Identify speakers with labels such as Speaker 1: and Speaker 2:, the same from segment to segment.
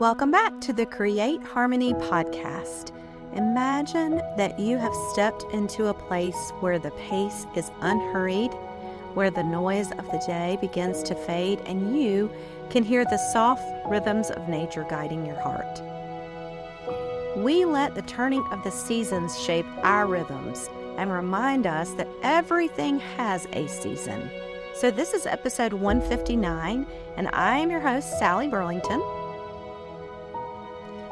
Speaker 1: Welcome back to the Create Harmony podcast. Imagine that you have stepped into a place where the pace is unhurried, where the noise of the day begins to fade, and you can hear the soft rhythms of nature guiding your heart. We let the turning of the seasons shape our rhythms and remind us that everything has a season. So this is episode 159, and I am your host, Sally Burlington.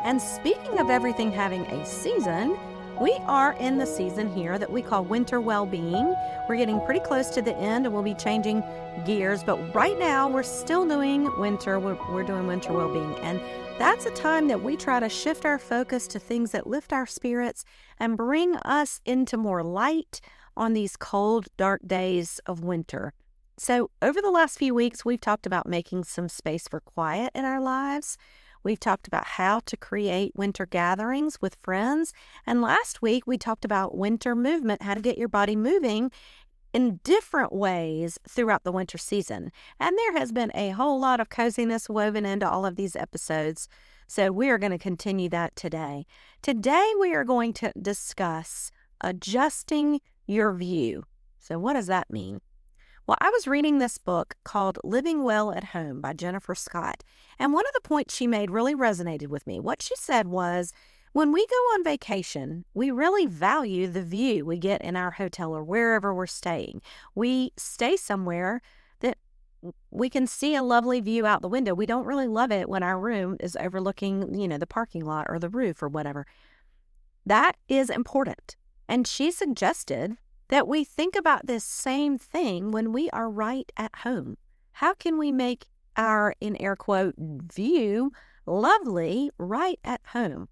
Speaker 1: And speaking of everything having a season, we are in the season here that we call winter well-being. We're getting pretty close to the end and we'll be changing gears, but right now we're still doing winter. We're doing winter well-being, and that's a time that we try to shift our focus to things that lift our spirits and bring us into more light on these cold, dark days of winter. So over the last few weeks, we've talked about making some space for quiet in our lives. We've talked about how to create winter gatherings with friends. And last week, we talked about winter movement, how to get your body moving in different ways throughout the winter season. And there has been a whole lot of coziness woven into all of these episodes. So we are going to continue that today. Today, we are going to discuss adjusting your view. So what does that mean? Well, I was reading this book called Living Well at Home by Jennifer Scott, and one of the points she made really resonated with me. What she said was, when we go on vacation, we really value the view we get in our hotel or wherever we're staying. We stay somewhere that we can see a lovely view out the window. We don't really love it when our room is overlooking, the parking lot or the roof or whatever. That is important. And she suggested that we think about this same thing when we are right at home. How can we make our, in air quote, view lovely right at home?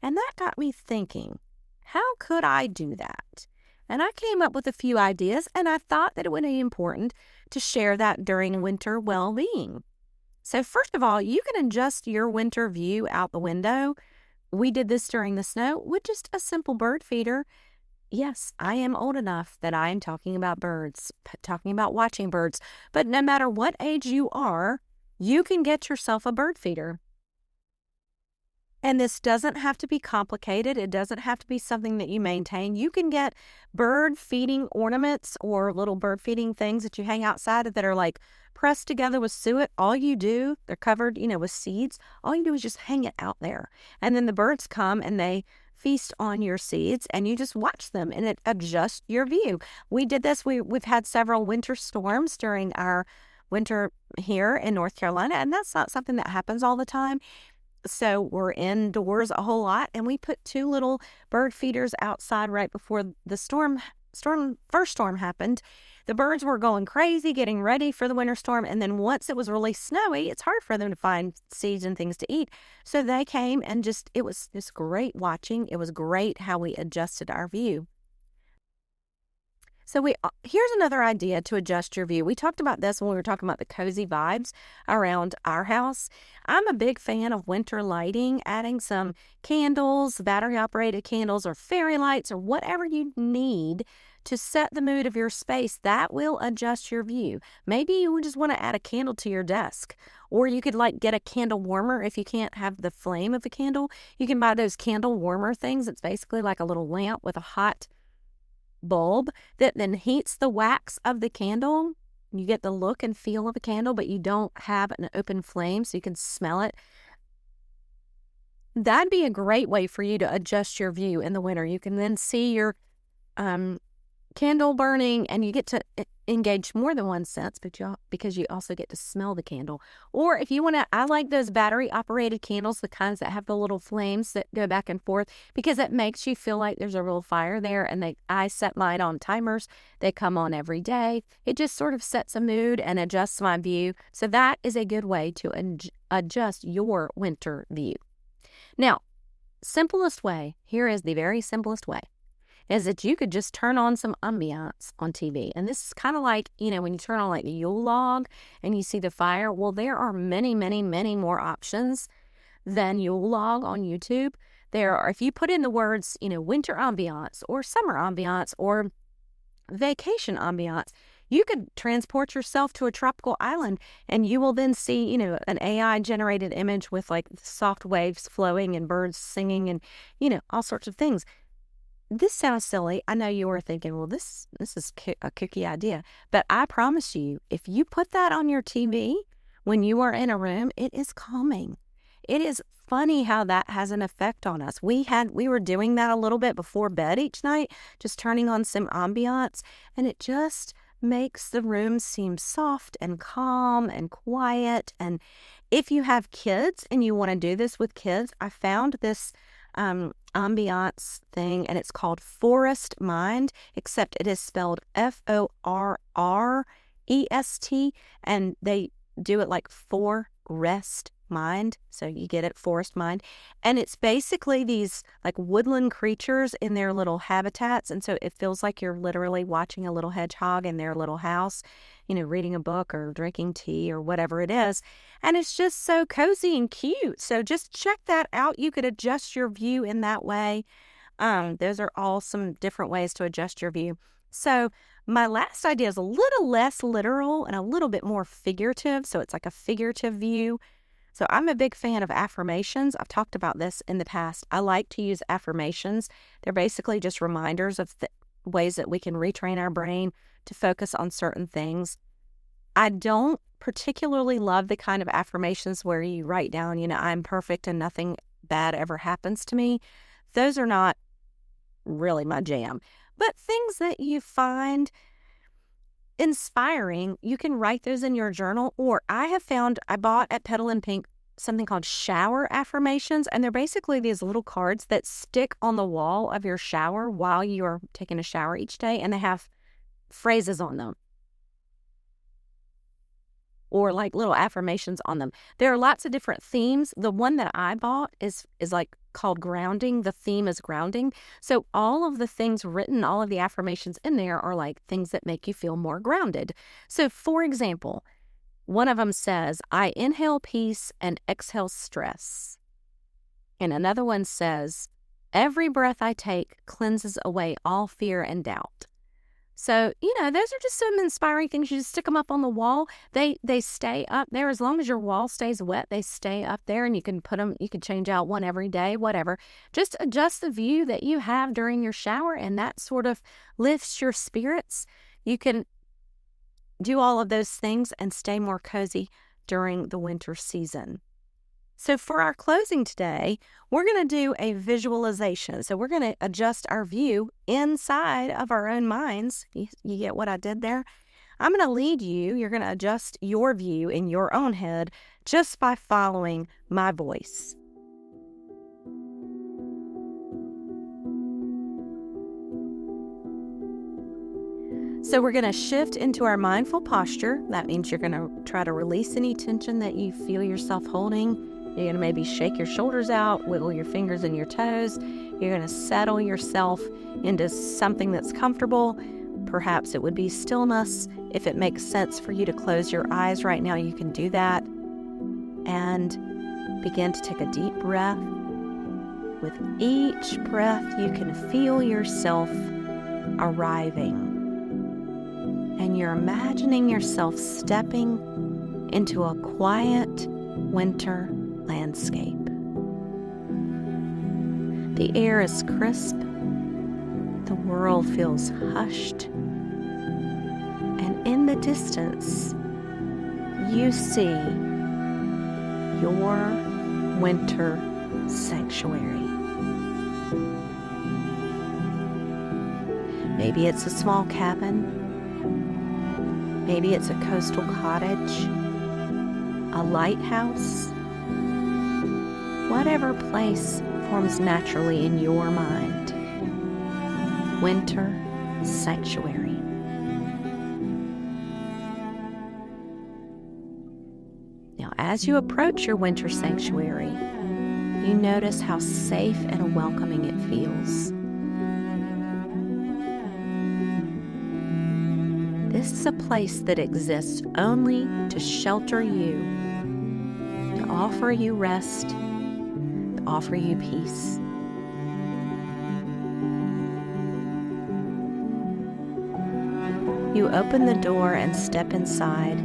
Speaker 1: And that got me thinking, how could I do that? And I came up with a few ideas, and I thought that it would be important to share that during winter well-being. So first of all, you can adjust your winter view out the window. We did this during the snow with just a simple bird feeder. Yes, I am old enough that I am talking about birds, talking about watching birds. But no matter what age you are, you can get yourself a bird feeder. And this doesn't have to be complicated. It doesn't have to be something that you maintain. You can get bird feeding ornaments or little bird feeding things that you hang outside that are like pressed together with suet. All you do, they're covered, with seeds. All you do is just hang it out there. And then the birds come and they feast on your seeds, and you just watch them, and it adjusts your view. We did this. We've had several winter storms during our winter here in North Carolina, and that's not something that happens all the time. So we're indoors a whole lot, and we put 2 little bird feeders outside right before the first storm happened. The birds were going crazy, getting ready for the winter storm, and then once it was really snowy, it's hard for them to find seeds and things to eat. So they came, and it was just great watching. It was great how we adjusted our view. So here's another idea to adjust your view. We talked about this when we were talking about the cozy vibes around our house. I'm a big fan of winter lighting, adding some candles, battery-operated candles, or fairy lights, or whatever you need to set the mood of your space. That will adjust your view. Maybe you just want to add a candle to your desk, or you could get a candle warmer. If you can't have the flame of a candle, you can buy those candle warmer things. It's basically like a little lamp with a hot bulb that then heats the wax of the candle. You get the look and feel of a candle, but you don't have an open flame, so you can smell it. That'd be a great way for you to adjust your view in the winter. You can then see your candle burning, and you get to engage more than one sense, because you also get to smell the candle. Or if you want to, I like those battery operated candles, the kinds that have the little flames that go back and forth, because it makes you feel like there's a real fire there. And I set mine on timers. They come on every day. It just sort of sets a mood and adjusts my view. So that is a good way to adjust your winter view. Now, simplest way, here is the very simplest way, is that you could just turn on some ambiance on TV. And this is kind of like, when you turn on like the Yule log and you see the fire. Well, there are many, many, many more options than Yule log on YouTube. There are, if you put in the words, winter ambiance or summer ambiance or vacation ambiance, You could transport yourself to a tropical island and you will then see, an AI generated image with like soft waves flowing and birds singing and, all sorts of things. This sounds silly. I know you were thinking, well, this is a kooky idea. But I promise you, if you put that on your TV when you are in a room, it is calming. It is funny how that has an effect on us. We were doing that a little bit before bed each night, just turning on some ambiance, and it just makes the room seem soft and calm and quiet. And if you have kids and you want to do this with kids, I found this ambiance thing, and it's called Forest Mind, except it is spelled Forrest, and they do it like forest mind, so you get it, Forest Mind. And it's basically these like woodland creatures in their little habitats, and so it feels like you're literally watching a little hedgehog in their little house, reading a book or drinking tea or whatever it is. And it's just so cozy and cute. So just check that out. You could adjust your view in that way. Those are all some different ways to adjust your view. So my last idea is a little less literal and a little bit more figurative. So it's like a figurative view. So I'm a big fan of affirmations. I've talked about this in the past. I like to use affirmations. They're basically just reminders of ways that we can retrain our brain to focus on certain things. I don't particularly love the kind of affirmations where you write down, I'm perfect and nothing bad ever happens to me. Those are not really my jam. But things that you find inspiring, you can write those in your journal. Or I bought at Petal and Pink something called shower affirmations, and they're basically these little cards that stick on the wall of your shower while you're taking a shower each day, and they have phrases on them or like little affirmations on them. There are lots of different themes. The one that I bought is like called grounding. The theme is grounding. So all of the things written, all of the affirmations in there are like things that make you feel more grounded. So for example, one of them says, I inhale peace and exhale stress. And another one says, every breath I take cleanses away all fear and doubt. So, those are just some inspiring things. You just stick them up on the wall. They stay up there. As long as your wall stays wet, they stay up there, and you can change out one every day, whatever. Just adjust the view that you have during your shower, and that sort of lifts your spirits. You can do all of those things and stay more cozy during the winter season. So for our closing today, we're going to do a visualization. So we're going to adjust our view inside of our own minds. You get what I did there? I'm going to lead you. You're going to adjust your view in your own head just by following my voice. So we're going to shift into our mindful posture. That means you're going to try to release any tension that you feel yourself holding. You're going to maybe shake your shoulders out, wiggle your fingers and your toes. You're going to settle yourself into something that's comfortable. Perhaps it would be stillness. If it makes sense for you to close your eyes right now, you can do that. And begin to take a deep breath. With each breath, you can feel yourself arriving. And you're imagining yourself stepping into a quiet winter landscape. The air is crisp. The world feels hushed. And in the distance, you see your winter sanctuary. Maybe it's a small cabin. Maybe it's a coastal cottage, a lighthouse. Whatever place forms naturally in your mind. Winter sanctuary. Now, as you approach your winter sanctuary, you notice how safe and welcoming it feels. This is a place that exists only to shelter you, to offer you rest, to offer you peace. You open the door and step inside.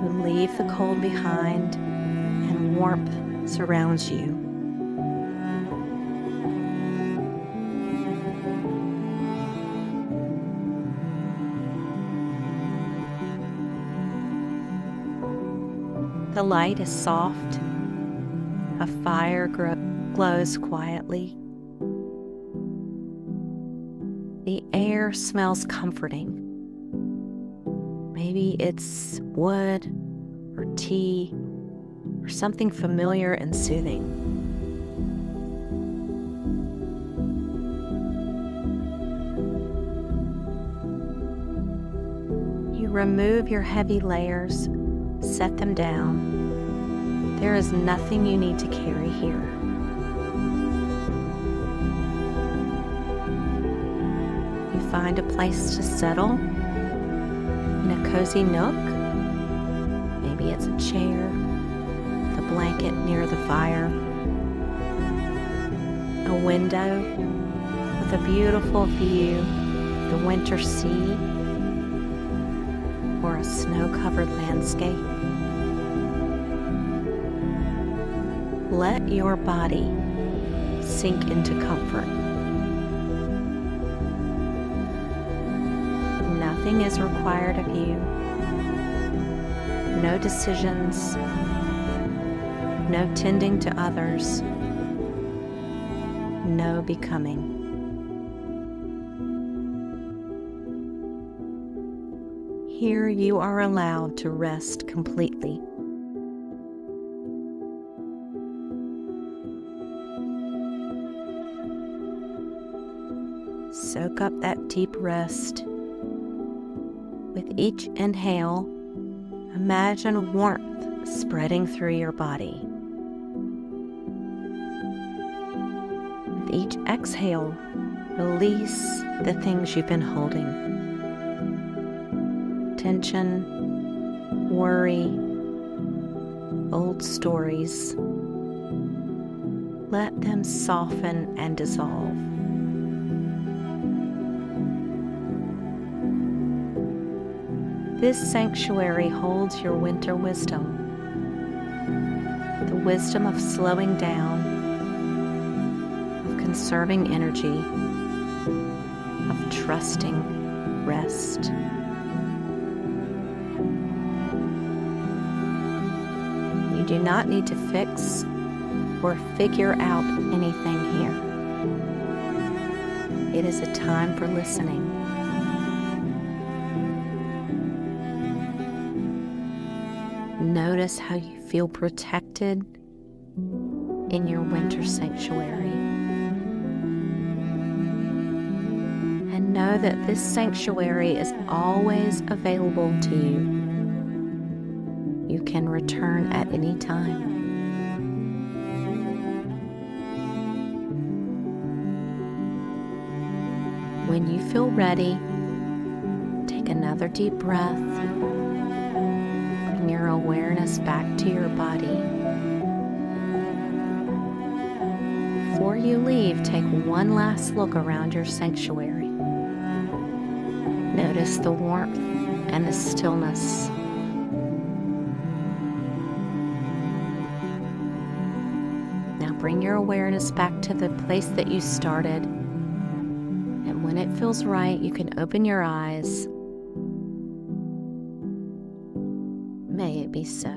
Speaker 1: You leave the cold behind and warmth surrounds you. The light is soft. A fire glows quietly. The air smells comforting. Maybe it's wood or tea or something familiar and soothing. You remove your heavy layers, set them down. There is nothing you need to carry here. You find a place to settle in a cozy nook. Maybe it's a chair, the blanket near the fire, a window with a beautiful view of the winter sea or a snow-covered landscape. Let your body sink into comfort. Nothing is required of you. No decisions, no tending to others, no becoming. Here you are allowed to rest completely. Soak up that deep rest. With each inhale, imagine warmth spreading through your body. With each exhale, release the things you've been holding. Tension, worry, old stories. Let them soften and dissolve. This sanctuary holds your winter wisdom, the wisdom of slowing down, of conserving energy, of trusting rest. You do not need to fix or figure out anything here. It is a time for listening. Notice how you feel protected in your winter sanctuary. And know that this sanctuary is always available to you. You can return at any time. When you feel ready, take another deep breath. Bring your awareness back to your body. Before you leave, take one last look around your sanctuary. Notice the warmth and the stillness. Now bring your awareness back to the place that you started. And when it feels right, you can open your eyes. May it be so.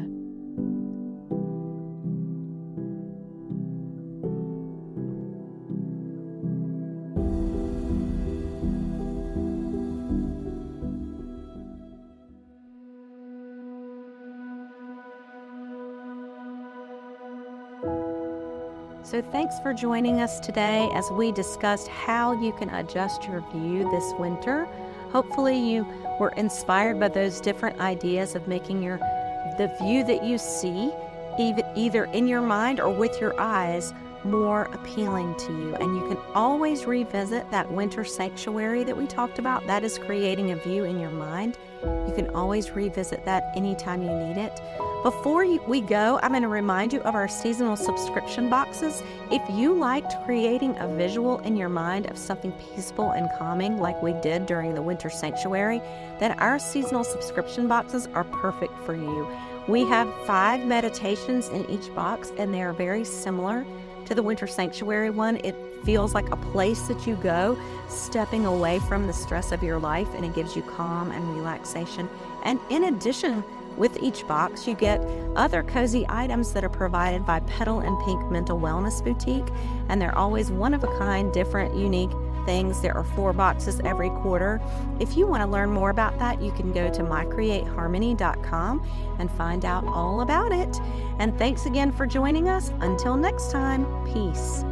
Speaker 1: So thanks for joining us today as we discussed how you can adjust your view this winter. Hopefully you were inspired by those different ideas of making the view that you see, either in your mind or with your eyes, more appealing to you. And you can always revisit that winter sanctuary that we talked about. That is creating a view in your mind. You can always revisit that anytime you need it. Before we go, I'm going to remind you of our seasonal subscription boxes. If you liked creating a visual in your mind of something peaceful and calming like we did during the winter sanctuary, then our seasonal subscription boxes are perfect for you. We have 5 meditations in each box, and they are very similar to the winter sanctuary one. It feels like a place that you go, stepping away from the stress of your life, and it gives you calm and relaxation. And in addition, with each box, you get other cozy items that are provided by Petal and Pink Mental Wellness Boutique, and they're always one-of-a-kind, different, unique things. There are 4 boxes every quarter. If you want to learn more about that, you can go to mycreateharmony.com and find out all about it. And thanks again for joining us. Until next time, peace.